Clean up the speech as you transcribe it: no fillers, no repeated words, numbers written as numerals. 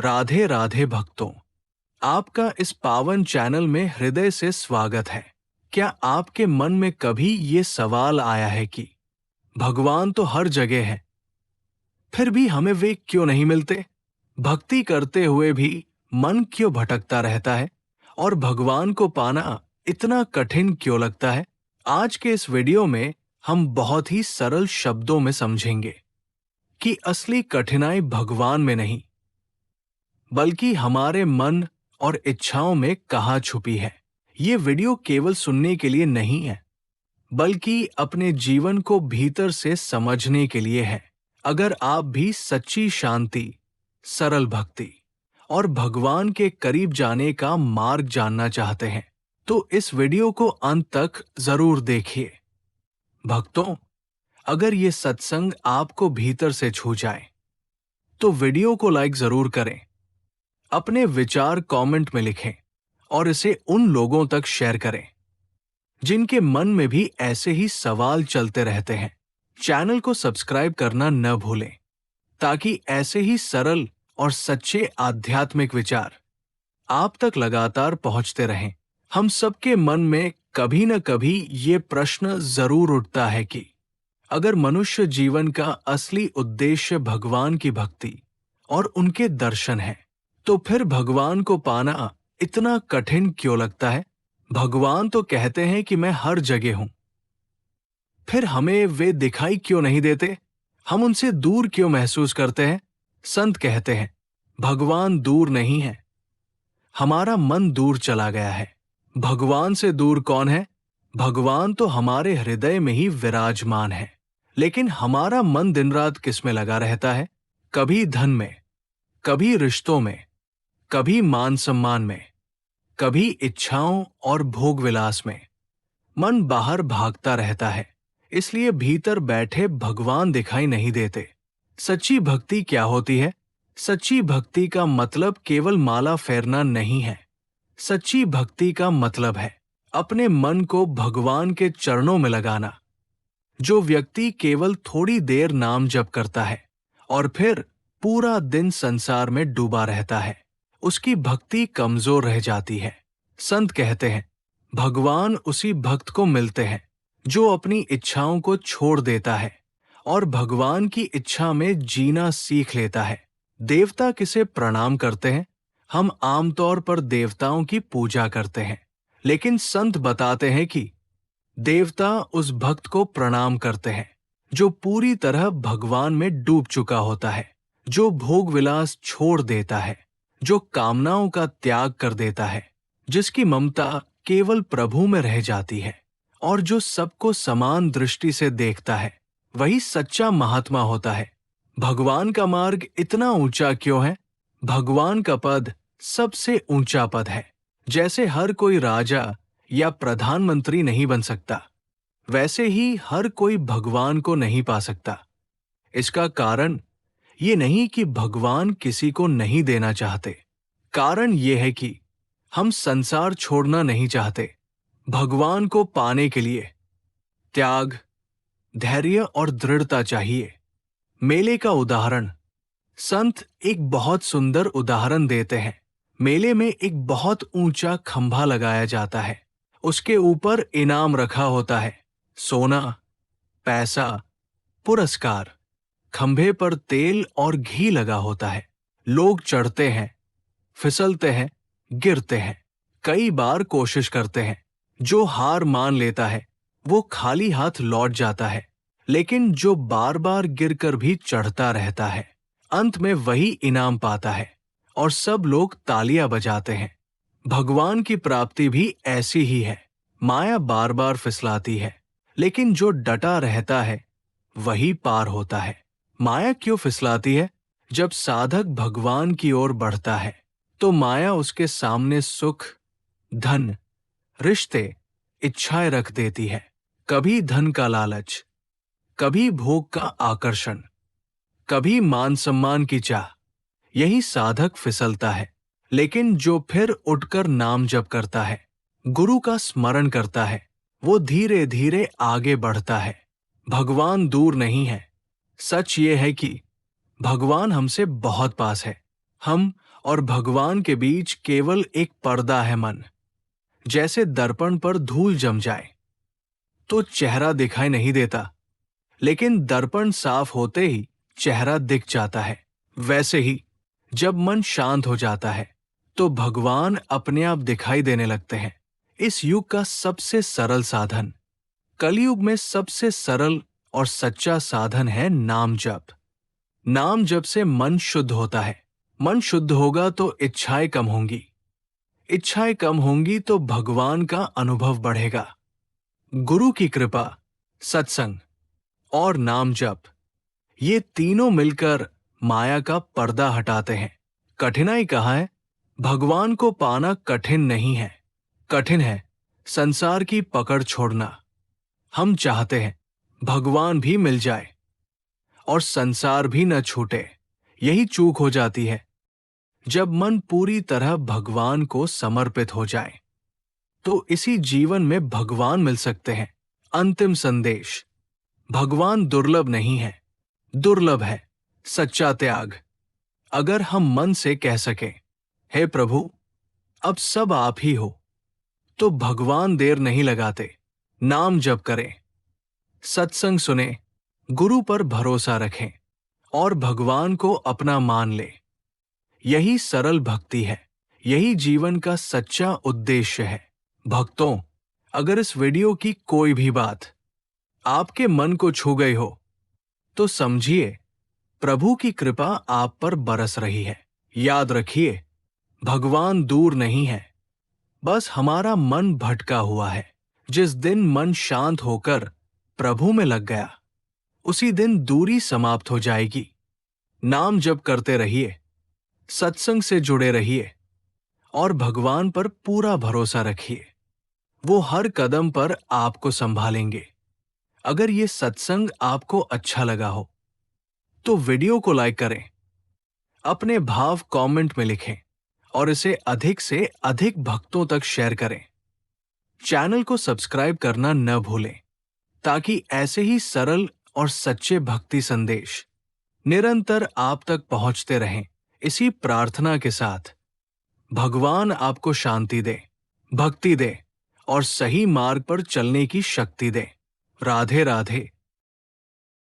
राधे राधे भक्तों, आपका इस पावन चैनल में हृदय से स्वागत है। क्या आपके मन में कभी ये सवाल आया है कि भगवान तो हर जगह है, फिर भी हमें वे क्यों नहीं मिलते? भक्ति करते हुए भी मन क्यों भटकता रहता है और भगवान को पाना इतना कठिन क्यों लगता है? आज के इस वीडियो में हम बहुत ही सरल शब्दों में समझेंगे कि असली कठिनाई भगवान में नहीं, बल्कि हमारे मन और इच्छाओं में कहाँ छुपी है। ये वीडियो केवल सुनने के लिए नहीं है, बल्कि अपने जीवन को भीतर से समझने के लिए है। अगर आप भी सच्ची शांति, सरल भक्ति और भगवान के करीब जाने का मार्ग जानना चाहते हैं, तो इस वीडियो को अंत तक जरूर देखिए। भक्तों, अगर ये सत्संग आपको भीतर से छू जाए, तो वीडियो को लाइक जरूर करें, अपने विचार कमेंट में लिखें और इसे उन लोगों तक शेयर करें जिनके मन में भी ऐसे ही सवाल चलते रहते हैं। चैनल को सब्सक्राइब करना न भूलें, ताकि ऐसे ही सरल और सच्चे आध्यात्मिक विचार आप तक लगातार पहुंचते रहें। हम सबके मन में कभी न कभी ये प्रश्न जरूर उठता है कि अगर मनुष्य जीवन का असली उद्देश्य भगवान की भक्ति और उनके दर्शन है, तो फिर भगवान को पाना इतना कठिन क्यों लगता है? भगवान तो कहते हैं कि मैं हर जगह हूं, फिर हमें वे दिखाई क्यों नहीं देते? हम उनसे दूर क्यों महसूस करते हैं? संत कहते हैं, भगवान दूर नहीं है, हमारा मन दूर चला गया है। भगवान से दूर कौन है? भगवान तो हमारे हृदय में ही विराजमान है, लेकिन हमारा मन दिन रात किस में लगा रहता है? कभी धन में, कभी रिश्तों में, कभी मान सम्मान में, कभी इच्छाओं और भोग विलास में। मन बाहर भागता रहता है, इसलिए भीतर बैठे भगवान दिखाई नहीं देते। सच्ची भक्ति क्या होती है? सच्ची भक्ति का मतलब केवल माला फेरना नहीं है। सच्ची भक्ति का मतलब है अपने मन को भगवान के चरणों में लगाना। जो व्यक्ति केवल थोड़ी देर नाम जप करता है और फिर पूरा दिन संसार में डूबा रहता है, उसकी भक्ति कमजोर रह जाती है। संत कहते हैं, भगवान उसी भक्त को मिलते हैं जो अपनी इच्छाओं को छोड़ देता है और भगवान की इच्छा में जीना सीख लेता है। देवता किसे प्रणाम करते हैं? हम आमतौर पर देवताओं की पूजा करते हैं, लेकिन संत बताते हैं कि देवता उस भक्त को प्रणाम करते हैं जो पूरी तरह भगवान में डूब चुका होता है, जो भोग विलास छोड़ देता है, जो कामनाओं का त्याग कर देता है, जिसकी ममता केवल प्रभु में रह जाती है और जो सबको समान दृष्टि से देखता है। वही सच्चा महात्मा होता है। भगवान का मार्ग इतना ऊंचा क्यों है? भगवान का पद सबसे ऊंचा पद है। जैसे हर कोई राजा या प्रधानमंत्री नहीं बन सकता, वैसे ही हर कोई भगवान को नहीं पा सकता। इसका कारण ये नहीं कि भगवान किसी को नहीं देना चाहते, कारण ये है कि हम संसार छोड़ना नहीं चाहते। भगवान को पाने के लिए त्याग, धैर्य और दृढ़ता चाहिए। मेले का उदाहरण संत एक बहुत सुंदर उदाहरण देते हैं। मेले में एक बहुत ऊंचा खंभा लगाया जाता है, उसके ऊपर इनाम रखा होता है, सोना, पैसा, पुरस्कार। खंभे पर तेल और घी लगा होता है। लोग चढ़ते हैं, फिसलते हैं, गिरते हैं, कई बार कोशिश करते हैं। जो हार मान लेता है वो खाली हाथ लौट जाता है, लेकिन जो बार बार गिरकर भी चढ़ता रहता है, अंत में वही इनाम पाता है और सब लोग तालियां बजाते हैं। भगवान की प्राप्ति भी ऐसी ही है। माया बार बार फिसलाती है, लेकिन जो डटा रहता है वही पार होता है। माया क्यों फिसलाती है? जब साधक भगवान की ओर बढ़ता है, तो माया उसके सामने सुख, धन, रिश्ते, इच्छाएं रख देती है। कभी धन का लालच, कभी भोग का आकर्षण, कभी मान सम्मान की चाह। यही साधक फिसलता है। लेकिन जो फिर उठकर नाम जप करता है, गुरु का स्मरण करता है, वो धीरे धीरे आगे बढ़ता है। भगवान दूर नहीं है। सच ये है कि भगवान हमसे बहुत पास है। हम और भगवान के बीच केवल एक पर्दा है मन। जैसे दर्पण पर धूल जम जाए तो चेहरा दिखाई नहीं देता, लेकिन दर्पण साफ होते ही चेहरा दिख जाता है। वैसे ही जब मन शांत हो जाता है तो भगवान अपने आप दिखाई देने लगते हैं। इस युग का सबसे सरल साधन, कलयुग में सबसे सरल और सच्चा साधन है नाम जप। नाम जप से मन शुद्ध होता है। मन शुद्ध होगा तो इच्छाएं कम होंगी। इच्छाएं कम होंगी तो भगवान का अनुभव बढ़ेगा। गुरु की कृपा, सत्संग और नाम जप, ये तीनों मिलकर माया का पर्दा हटाते हैं। कठिनाई कहाँ है? भगवान को पाना कठिन नहीं है, कठिन है संसार की पकड़ छोड़ना। हम चाहते हैं भगवान भी मिल जाए और संसार भी न छूटे। यही चूक हो जाती है। जब मन पूरी तरह भगवान को समर्पित हो जाए तो इसी जीवन में भगवान मिल सकते हैं। अंतिम संदेश, भगवान दुर्लभ नहीं है, दुर्लभ है सच्चा त्याग। अगर हम मन से कह सकें, हे प्रभु अब सब आप ही हो, तो भगवान देर नहीं लगाते। नाम जप करें, सत्संग सुने, गुरु पर भरोसा रखें और भगवान को अपना मान ले। यही सरल भक्ति है, यही जीवन का सच्चा उद्देश्य है। भक्तों, अगर इस वीडियो की कोई भी बात आपके मन को छू गई हो तो समझिए प्रभु की कृपा आप पर बरस रही है। याद रखिए, भगवान दूर नहीं है, बस हमारा मन भटका हुआ है। जिस दिन मन शांत होकर प्रभु में लग गया, उसी दिन दूरी समाप्त हो जाएगी। नाम जप करते रहिए, सत्संग से जुड़े रहिए और भगवान पर पूरा भरोसा रखिए। वो हर कदम पर आपको संभालेंगे। अगर ये सत्संग आपको अच्छा लगा हो तो वीडियो को लाइक करें, अपने भाव कमेंट में लिखें और इसे अधिक से अधिक भक्तों तक शेयर करें। चैनल को सब्सक्राइब करना न भूलें ताकि ऐसे ही सरल और सच्चे भक्ति संदेश निरंतर आप तक पहुंचते रहें। इसी प्रार्थना के साथ भगवान आपको शांति दे, भक्ति दे और सही मार्ग पर चलने की शक्ति दे। राधे राधे।